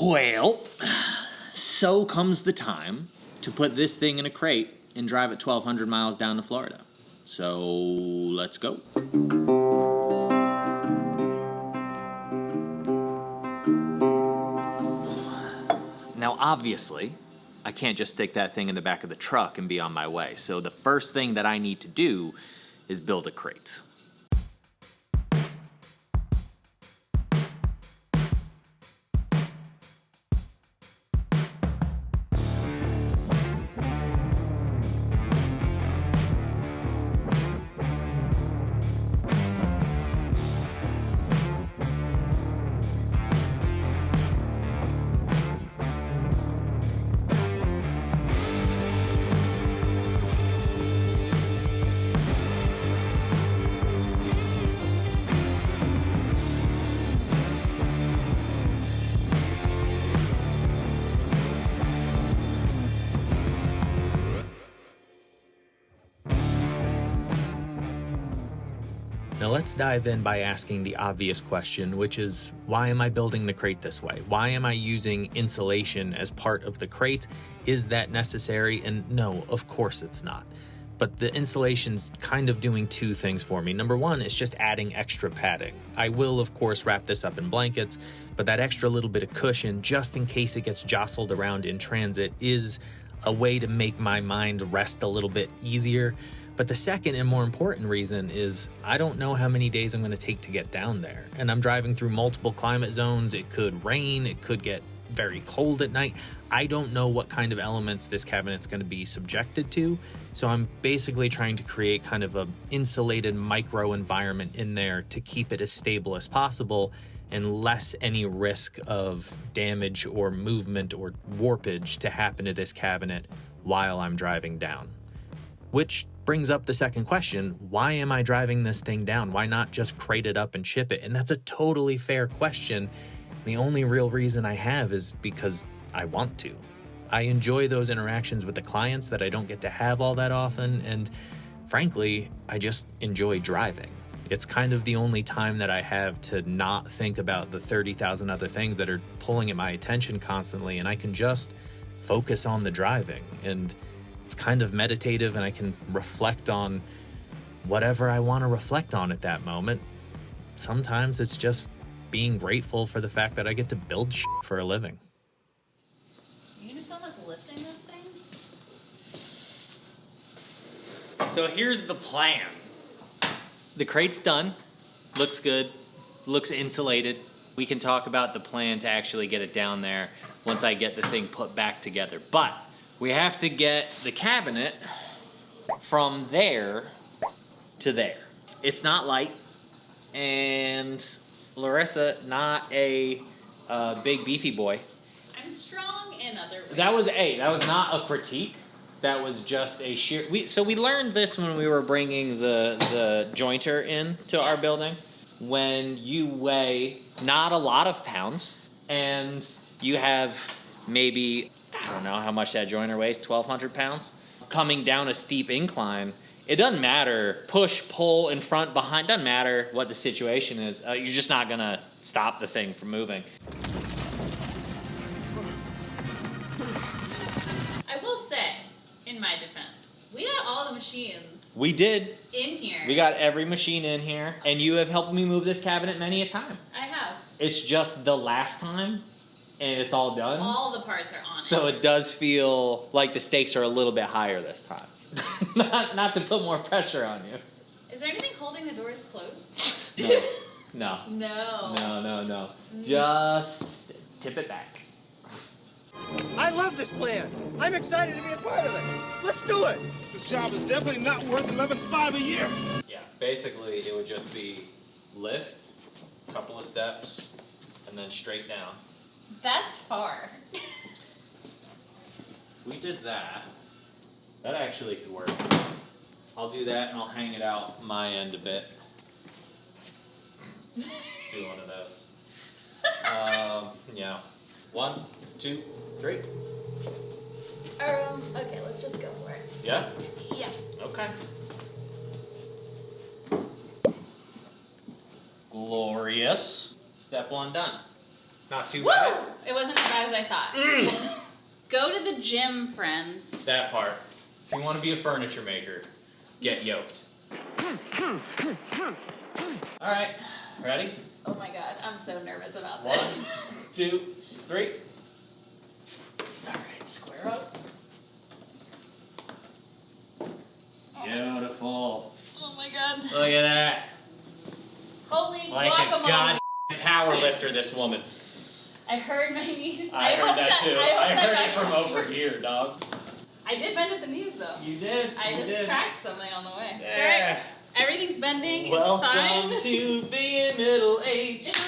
Well, so comes the time to put this thing in a crate and drive it 1,200 miles down to Florida. So let's go. Now, obviously, I can't just stick that thing in the back of the truck and be on my way. So the first thing that I need to do is build a crate. Now let's dive in by asking the obvious question, which is, why am I building the crate this way? Why am I using insulation as part of the crate? Is that necessary? And no, of course it's not. But the insulation's kind of doing two things for me. Number one, it's just adding extra padding. I will, of course, wrap this up in blankets, but that extra little bit of cushion, just in case it gets jostled around in transit, is a way to make my mind rest a little bit easier. But the second and more important reason is I don't know how many days I'm going to take to get down there. And I'm driving through multiple climate zones. It could rain. It could get very cold at night. I don't know what kind of elements this cabinet's going to be subjected to. So I'm basically trying to create kind of an insulated micro environment in there to keep it as stable as possible and less any risk of damage or movement or warpage to happen to this cabinet while I'm driving down. Which brings up the second question, why am I driving this thing down? Why not just crate it up and ship it? And that's a totally fair question. The only real reason I have is because I want to. I enjoy those interactions with the clients that I don't get to have all that often, and frankly, I just enjoy driving. It's kind of the only time that I have to not think about the 30,000 other things that are pulling at my attention constantly, and I can just focus on the driving. And it's kind of meditative, and I can reflect on whatever I want to reflect on at that moment. Sometimes it's just being grateful for the fact that I get to build shit for a living. Are you gonna film us lifting this thing? So here's the plan. The crate's done. Looks good. Looks insulated. We can talk about the plan to actually get it down there once I get the thing put back together. But we have to get the cabinet from there to there. It's not light, and Larissa, not a big beefy boy. I'm strong in other ways. That was not a critique. That was just a sheer. So we learned this when we were bringing the jointer in to our building. When you weigh not a lot of pounds, and you have maybe, I don't know how much that jointer weighs, 1,200 pounds, coming down a steep incline, it doesn't matter, push, pull, in front, behind, doesn't matter what the situation is. You're just not gonna stop the thing from moving. I will say, in my defense, we got all the machines We did. in here. We got every machine in here, and you have helped me move this cabinet many a time. I have. It's just the last time, and it's all done. All the parts are on So it does feel like the stakes are a little bit higher this time. not to put more pressure on you. Is there anything holding the doors closed? No. No. No. Just tip it back. I love this plan. I'm excited to be a part of it. Let's do it. This job is definitely not worth $11,500 a year. Yeah, basically it would just be lift, a couple of steps, and then straight down. That's far. We did that. That actually could work. I'll do that and I'll hang it out my end a bit. Do one of those. Yeah. 1, 2, 3. Okay, let's just go for it. Yeah? Yeah. Okay. Glorious. Step 1 done. Not too Woo! bad. It wasn't as bad as I thought. Go to the gym, friends. That part. If you want to be a furniture maker, get yoked. All right, ready? Oh my god, I'm so nervous about 1, this. 2, 3. All right, square up. Beautiful. Oh my god. Look at that. Holy Like a guacamole. god power lifter, this woman. I heard my knees. I heard hope that too. I I hope heard that it from over here, dog. I did bend at the knees though. You did. I you just did. cracked something on the way. It's Yeah. alright. Everything's bending. Welcome it's fine. to being middle-aged.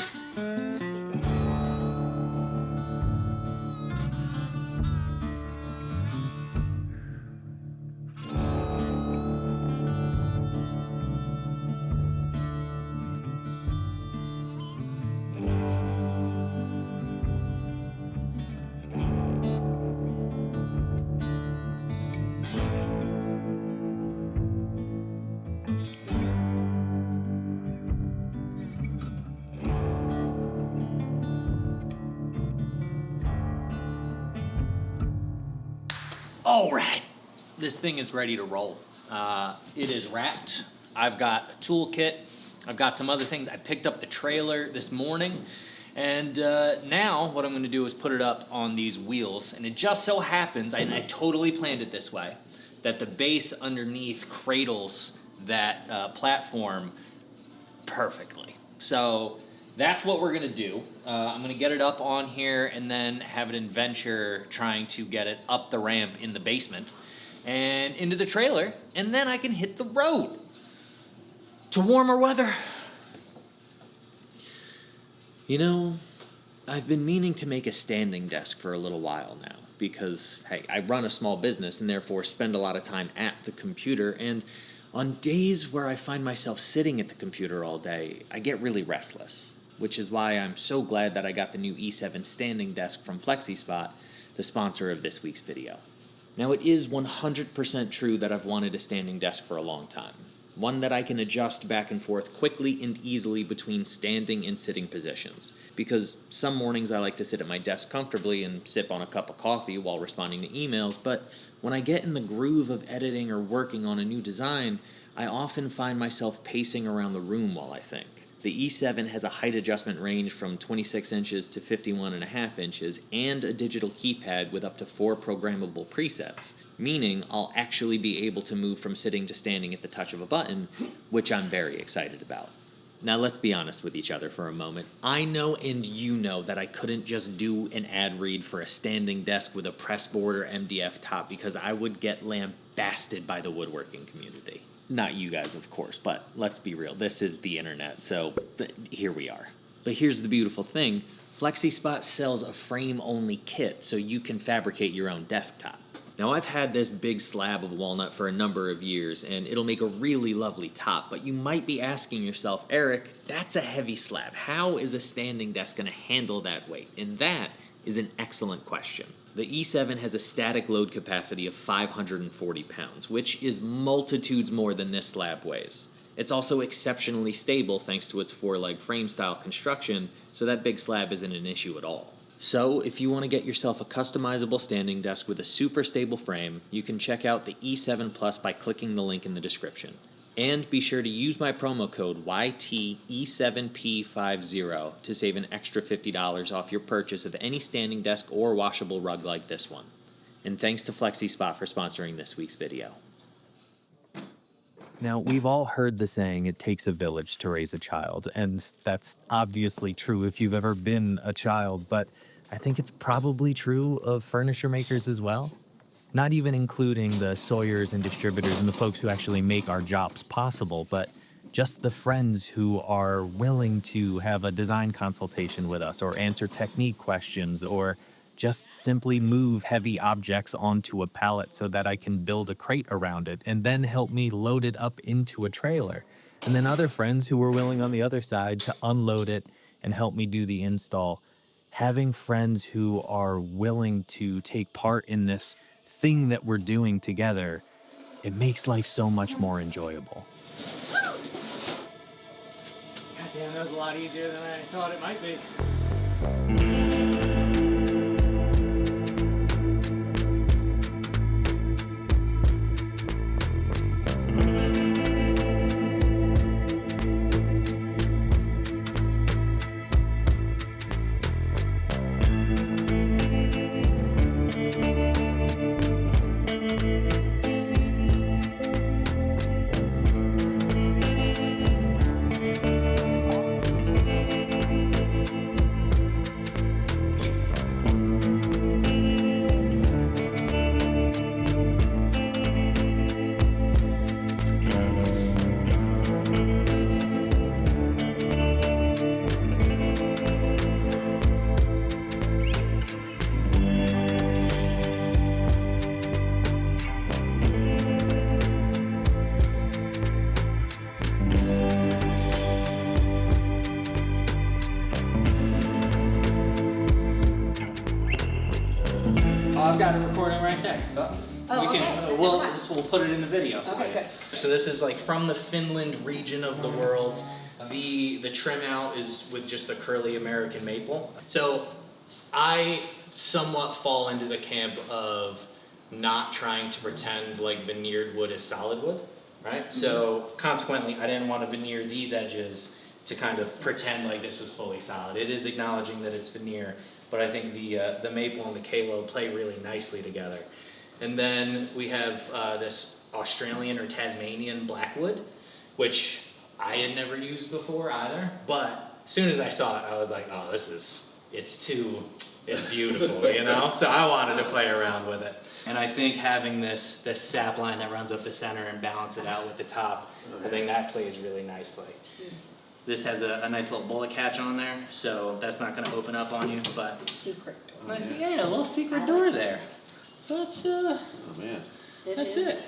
All right, this thing is ready to roll. It is wrapped. I've got a toolkit. I've got some other things. I picked up the trailer this morning. And now what I'm going to do is put it up on these wheels. And it just so happens, and I totally planned it this way, that the base underneath cradles that platform perfectly. So that's what we're going to do. I'm going to get it up on here and then have an adventure trying to get it up the ramp in the basement and into the trailer. And then I can hit the road to warmer weather. You know, I've been meaning to make a standing desk for a little while now because, hey, I run a small business and therefore spend a lot of time at the computer. And on days where I find myself sitting at the computer all day, I get really restless, which is why I'm so glad that I got the new E7 standing desk from Flexispot, the sponsor of this week's video. Now, it is 100% true that I've wanted a standing desk for a long time. One that I can adjust back and forth quickly and easily between standing and sitting positions. Because some mornings I like to sit at my desk comfortably and sip on a cup of coffee while responding to emails, but when I get in the groove of editing or working on a new design, I often find myself pacing around the room while I think. The E7 has a height adjustment range from 26 inches to 51.5 inches and a digital keypad with up to 4 programmable presets, meaning I'll actually be able to move from sitting to standing at the touch of a button, which I'm very excited about. Now let's be honest with each other for a moment. I know and you know that I couldn't just do an ad read for a standing desk with a pressboard or MDF top because I would get lambasted by the woodworking community. Not you guys, of course, but let's be real. This is the internet, so here we are. But here's the beautiful thing. Flexispot sells a frame-only kit so you can fabricate your own desktop. Now, I've had this big slab of walnut for a number of years, and it'll make a really lovely top, but you might be asking yourself, Eric, that's a heavy slab. How is a standing desk going to handle that weight? And that is an excellent question. The E7 has a static load capacity of 540 pounds, which is multitudes more than this slab weighs. It's also exceptionally stable thanks to its 4-leg frame-style construction, so that big slab isn't an issue at all. So, if you want to get yourself a customizable standing desk with a super stable frame, you can check out the E7 Plus by clicking the link in the description. And be sure to use my promo code YTE7P50 to save an extra $50 off your purchase of any standing desk or washable rug like this one. And thanks to Flexispot for sponsoring this week's video. Now, we've all heard the saying, it takes a village to raise a child, and that's obviously true if you've ever been a child, but I think it's probably true of furniture makers as well. Not even including the sawyers and distributors and the folks who actually make our jobs possible, but just the friends who are willing to have a design consultation with us or answer technique questions or just simply move heavy objects onto a pallet so that I can build a crate around it and then help me load it up into a trailer. And then other friends who were willing on the other side to unload it and help me do the install. Having friends who are willing to take part in this thing that we're doing together, it makes life so much more enjoyable. God damn, that was a lot easier than I thought it might be. I've got it recording right there. Oh, we okay. can, we'll put it in the video for Okay, you. good. So this is like from the Finland region of the world. The trim out is with just a curly American maple. So I somewhat fall into the camp of not trying to pretend like veneered wood is solid wood, right? So consequently, I didn't want to veneer these edges to kind of pretend like this was fully solid. It is acknowledging that it's veneer, but I think the maple and the kalo play really nicely together. And then we have this Australian or Tasmanian blackwood, which I had never used before either. But as soon as I saw it, I was like, oh, it's beautiful, you know? So I wanted to play around with it. And I think having this sap line that runs up the center and balance it out with the top, I think that plays really nicely. This has a nice little bullet catch on there, so that's not going to open up on you, but Secret door. nice, yeah, a little secret door there. So that's Oh man. that's it.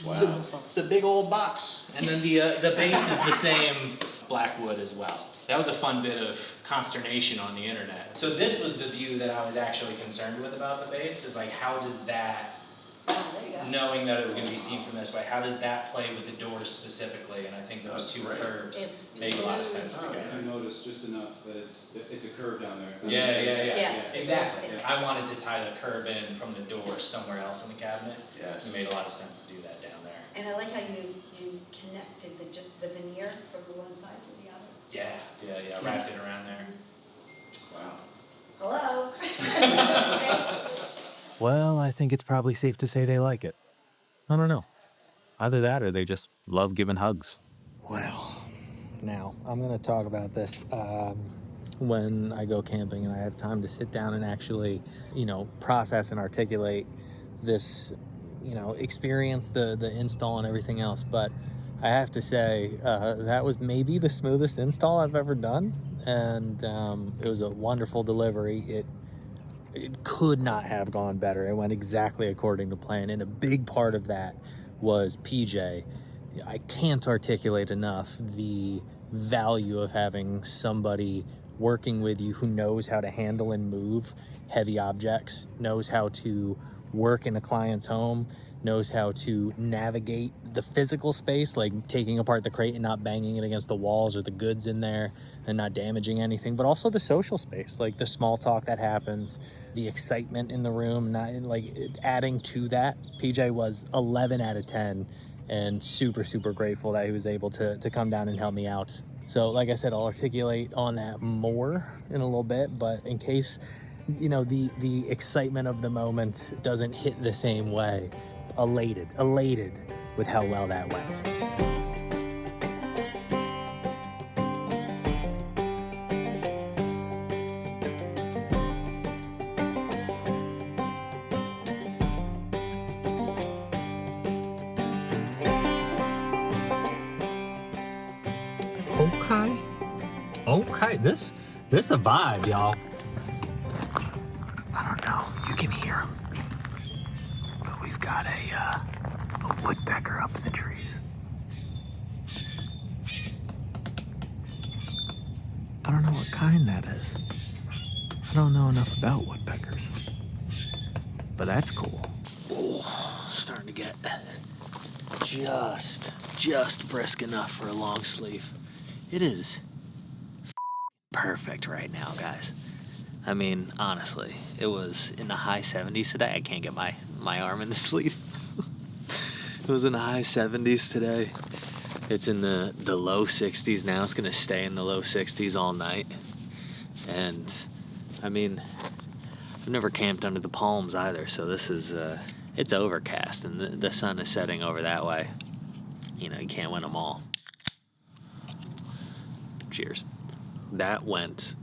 Wow. It's a big old box, and then the base is the same blackwood as well. That was a fun bit of consternation on the internet. So this was the view that I was actually concerned with about the base, is like, how does that, Oh, there you go. knowing that it was going to be seen from this way, how does that play with the doors specifically? And I think those two curves It's make a lot of sense I together. noticed just enough that it's a curve down there. It's not Yeah. Yeah. Exactly. Yeah. I wanted to tie the curve in from the door somewhere else in the cabinet. Yes. It made a lot of sense to do that down there. And I like how you connected the veneer from the one side to the other. Yeah. Wrapped it around there. Wow. Hello? Well, I think it's probably safe to say they like it. I don't know. Either that or they just love giving hugs. Well, now I'm going to talk about this when I go camping and I have time to sit down and actually, process and articulate this, experience the install and everything else. But I have to say that was maybe the smoothest install I've ever done, and it was a wonderful delivery. It could not have gone better. It went exactly according to plan, and a big part of that was PJ. I can't articulate enough the value of having somebody working with you who knows how to handle and move heavy objects, knows how to work in a client's home, knows how to navigate the physical space, like taking apart the crate and not banging it against the walls or the goods in there and not damaging anything, but also the social space, like the small talk that happens, the excitement in the room, not like adding to that. PJ was 11 out of 10 and super, super grateful that he was able to come down and help me out. So like I said, I'll articulate on that more in a little bit, but in case, the excitement of the moment doesn't hit the same way, elated with how well that went. Okay, this is a vibe, y'all. I don't know, you can hear him, but we've got a woodpecker up in the trees. I don't know what kind that is. I don't know enough about woodpeckers, but that's cool. Oh, starting to get just brisk enough for a long sleeve. It is perfect right now, guys. I mean, honestly, it was in the high 70s today. I can't get my arm in the sleeve. It was in the high 70s today. It's in the low 60s now. It's going to stay in the low 60s all night. And, I mean, I've never camped under the palms either, so this is, it's overcast, and the sun is setting over that way. You can't win them all. Cheers. That went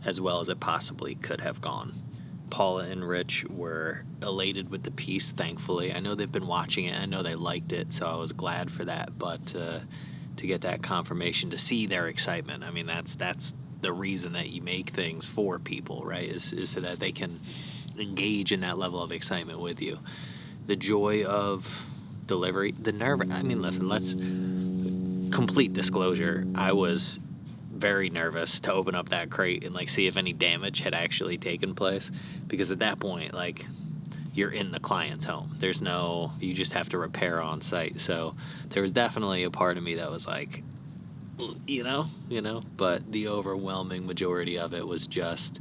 as well as it possibly could have gone. Paula and Rich were elated with the piece, thankfully. I know they've been watching it. I know they liked it, so I was glad for that. But to get that confirmation, to see their excitement, I mean, that's the reason that you make things for people, right? Is so that they can engage in that level of excitement with you. The joy of delivery, the nerve. I mean, listen, let's complete disclosure. I was very nervous to open up that crate and see if any damage had actually taken place, because at that point, you're in the client's home. There's no, you just have to repair on site. So there was definitely a part of me that was like, you know, but the overwhelming majority of it was just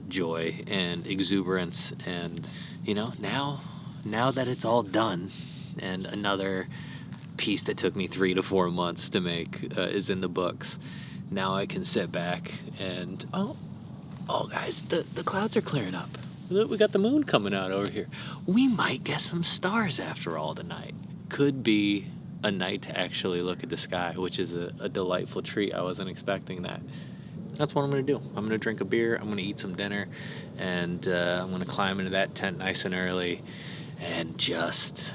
joy and exuberance. And, you know, now that it's all done and another piece that took me 3 to 4 months to make is in the books, now I can sit back and, oh guys, the clouds are clearing up. Look, we got the moon coming out over here. We might get some stars after all tonight. Could be a night to actually look at the sky, which is a delightful treat. I wasn't expecting that. That's what I'm going to do. I'm going to drink a beer, I'm going to eat some dinner, and I'm going to climb into that tent nice and early and just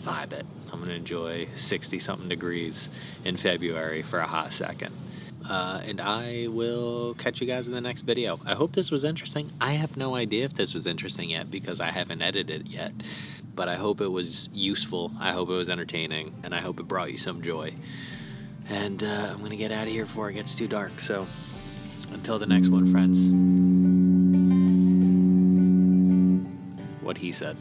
vibe it. I'm going to enjoy 60-something degrees in February for a hot second. And I will catch you guys in the next video. I hope this was interesting. I have no idea if this was interesting yet because I haven't edited it yet. But I hope it was useful. I hope it was entertaining. And I hope it brought you some joy. And I'm going to get out of here before it gets too dark. So until the next one, friends. What he said.